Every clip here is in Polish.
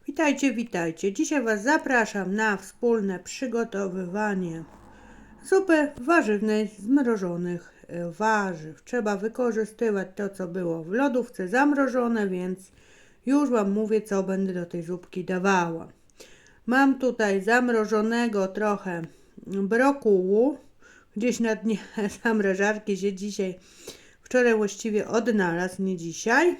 Witajcie, witajcie. Dzisiaj Was zapraszam na wspólne przygotowywanie zupy warzywnej z mrożonych warzyw. Trzeba wykorzystywać to, co było w lodówce zamrożone, więc już Wam mówię, co będę do tej zupki dawała. Mam tutaj zamrożonego trochę brokułu. Gdzieś na dnie zamrażarki się wczoraj właściwie odnalazł, nie dzisiaj.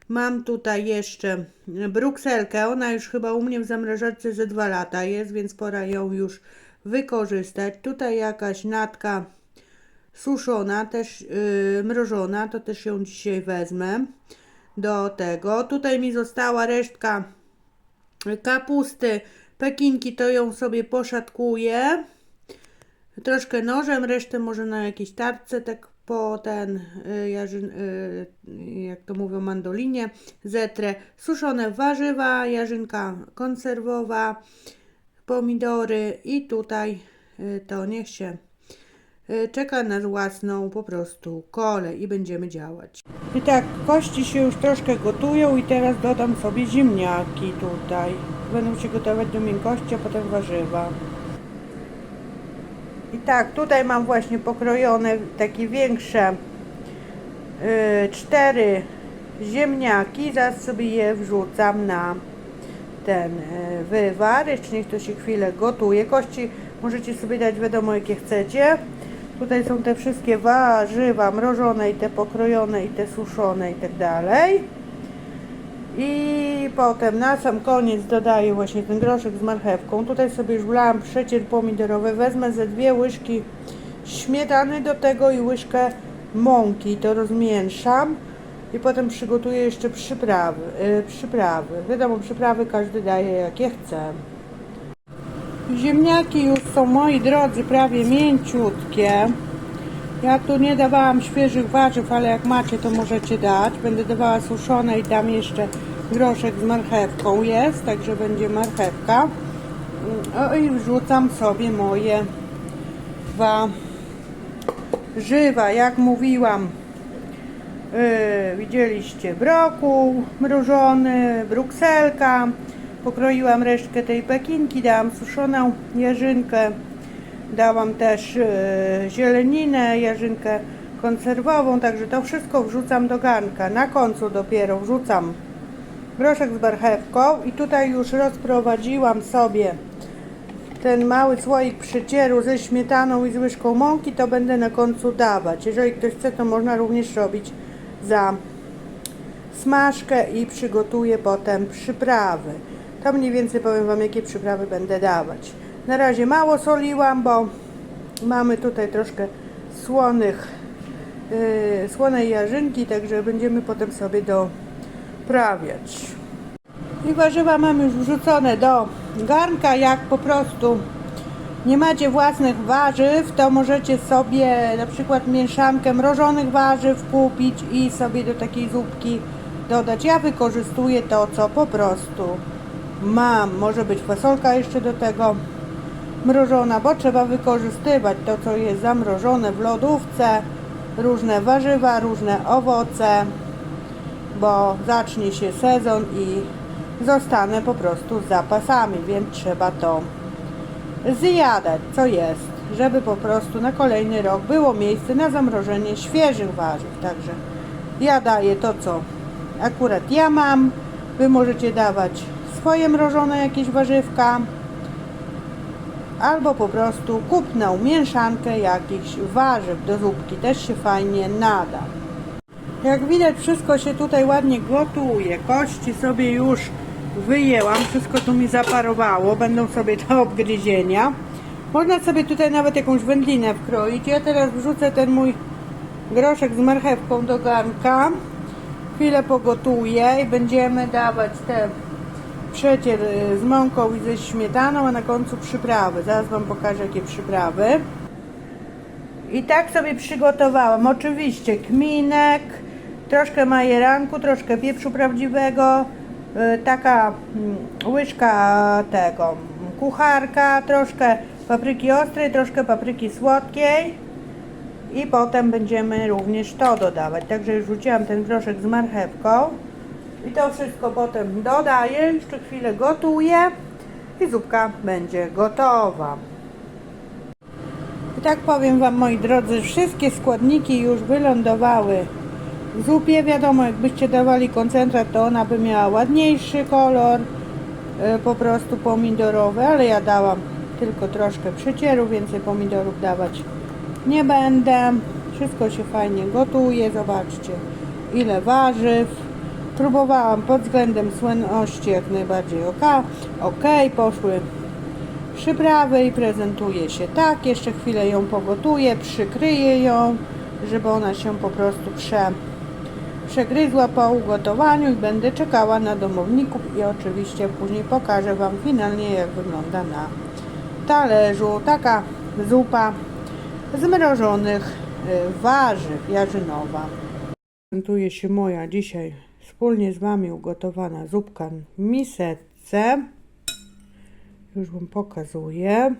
Mam tutaj jeszcze brukselkę, ona już chyba u mnie w zamrażarce ze 2 lata jest, więc pora ją już wykorzystać. Tutaj jakaś natka suszona, też mrożona, to też ją dzisiaj wezmę do tego. Tutaj mi została resztka kapusty, pekinki, to ją sobie poszatkuję. Troszkę nożem, resztę może na jakiejś tarce, tak po jak to mówią, mandolinie, zetrę. Suszone warzywa, jarzynka konserwowa, pomidory i tutaj to niech się czeka na własną po prostu kolej i będziemy działać. I tak, kości się już troszkę gotują i teraz dodam sobie ziemniaki tutaj. Będą się gotować do miękkości, a potem warzywa. I tak, tutaj mam właśnie pokrojone takie większe 4 ziemniaki. Zaraz sobie je wrzucam na ten wywar. Jeszcze niech to się chwilę gotuje. Kości możecie sobie dać wiadomo jakie chcecie. Tutaj są te wszystkie warzywa mrożone i te pokrojone i te suszone i tak dalej. I potem na sam koniec dodaję właśnie ten groszek z marchewką. Tutaj sobie już wlałam przecier pomidorowy. Wezmę ze 2 łyżki śmietany do tego i łyżkę mąki. To rozmieszam i potem przygotuję jeszcze przyprawy. Wiadomo, przyprawy każdy daje jakie chce. Ziemniaki już są, moi drodzy, prawie mięciutkie. Ja tu nie dawałam świeżych warzyw, ale jak macie, to możecie dać. Będę dawała suszone i dam jeszcze groszek z marchewką jest, także będzie marchewka. I wrzucam sobie moje warzywa. Jak mówiłam, widzieliście brokuł mrożony, brukselka. Pokroiłam resztkę tej pekinki, dałam suszoną jarzynkę. Dałam też zieleninę, jarzynkę konserwową, także to wszystko wrzucam do garnka. Na końcu dopiero wrzucam groszek z marchewką i tutaj już rozprowadziłam sobie ten mały słoik przecieru ze śmietaną i z łyżką mąki, to będę na końcu dawać. Jeżeli ktoś chce, to można również robić za smażkę i przygotuję potem przyprawy. To mniej więcej powiem Wam, jakie przyprawy będę dawać. Na razie mało soliłam, bo mamy tutaj troszkę słonej jarzynki, także będziemy potem sobie doprawiać. I warzywa mam już wrzucone do garnka. Jak po prostu nie macie własnych warzyw, to możecie sobie na przykład mieszankę mrożonych warzyw kupić i sobie do takiej zupki dodać. Ja wykorzystuję to, co po prostu mam. Może być fasolka jeszcze do tego mrożona, bo trzeba wykorzystywać to, co jest zamrożone w lodówce, różne warzywa, różne owoce, bo zacznie się sezon i zostanę po prostu z zapasami, więc trzeba to zjadać, co jest, żeby po prostu na kolejny rok było miejsce na zamrożenie świeżych warzyw. Także ja daję to, co akurat ja mam. Wy możecie dawać swoje mrożone jakieś warzywka, albo po prostu kupną mieszankę jakichś warzyw do zupki, też się fajnie nada. Jak widać, wszystko się tutaj ładnie gotuje. Kości sobie już wyjęłam, wszystko tu mi zaparowało, będą sobie do obgryzienia. Można sobie tutaj nawet jakąś wędlinę wkroić. Ja teraz wrzucę ten mój groszek z marchewką do garnka. Chwilę pogotuję i będziemy dawać te przecier z mąką i ze śmietaną, a na końcu przyprawy. Zaraz Wam pokażę, jakie przyprawy. I tak sobie przygotowałam. Oczywiście kminek, troszkę majeranku, troszkę pieprzu prawdziwego, taka łyżka tego kucharka, troszkę papryki ostrej, troszkę papryki słodkiej i potem będziemy również to dodawać. Także już wrzuciłam ten groszek z marchewką. I to wszystko potem dodaję, jeszcze chwilę gotuję i zupka będzie gotowa. I tak powiem Wam, moi drodzy, wszystkie składniki już wylądowały w zupie. Wiadomo, jakbyście dawali koncentrat, to ona by miała ładniejszy kolor, po prostu pomidorowy, ale ja dałam tylko troszkę przecieru, więcej pomidorów dawać nie będę. Wszystko się fajnie gotuje, zobaczcie ile warzyw. Próbowałam pod względem słodności jak najbardziej ok, poszły przyprawy i prezentuje się tak. Jeszcze chwilę ją pogotuję, przykryję ją, żeby ona się po prostu przegryzła po ugotowaniu i będę czekała na domowników i oczywiście później pokażę Wam finalnie, jak wygląda na talerzu. Taka zupa z mrożonych warzyw jarzynowa. Prezentuje się moja dzisiaj wspólnie z Wami ugotowana zupka w miseczce. Już Wam pokazuję.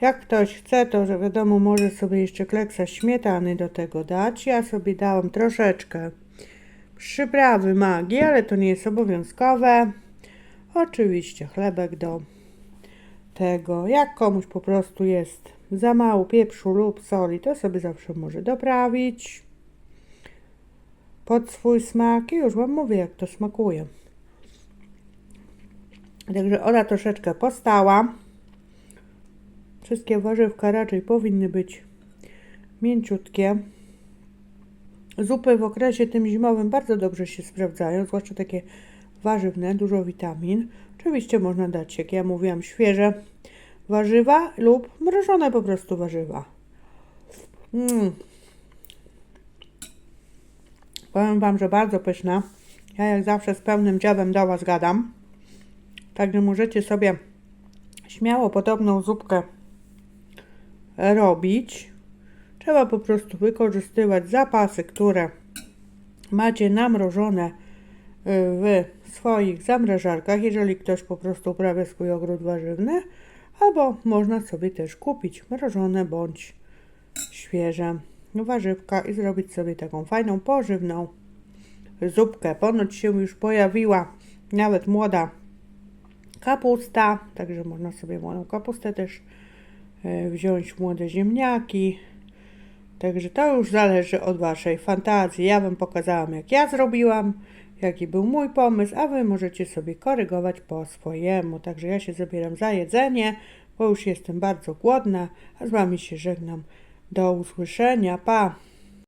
Jak ktoś chce, to że wiadomo, może sobie jeszcze kleksa śmietany do tego dać. Ja sobie dałam troszeczkę przyprawy magii, ale to nie jest obowiązkowe. Oczywiście chlebek do tego. Jak komuś po prostu jest za mało pieprzu lub soli, to sobie zawsze może doprawić pod swój smak i już Wam mówię, jak to smakuje. Także ona troszeczkę postała. Wszystkie warzywka raczej powinny być mięciutkie. Zupy w okresie tym zimowym bardzo dobrze się sprawdzają, zwłaszcza takie warzywne, dużo witamin. Oczywiście można dać, jak ja mówiłam, świeże warzywa lub mrożone po prostu warzywa. Powiem Wam, że bardzo pyszna. Ja jak zawsze z pełnym dziabem do Was gadam. Także możecie sobie śmiało podobną zupkę robić. Trzeba po prostu wykorzystywać zapasy, które macie namrożone w swoich zamrażarkach, jeżeli ktoś po prostu uprawia swój ogród warzywny, albo można sobie też kupić mrożone bądź świeże warzywka i zrobić sobie taką fajną, pożywną zupkę. Ponoć się już pojawiła nawet młoda kapusta, także można sobie młodą kapustę też wziąć, młode ziemniaki. Także to już zależy od Waszej fantazji. Ja Wam pokazałam, jak ja zrobiłam, jaki był mój pomysł, a Wy możecie sobie korygować po swojemu. Także ja się zabieram za jedzenie, bo już jestem bardzo głodna, a z Wami się żegnam. Do usłyszenia, pa!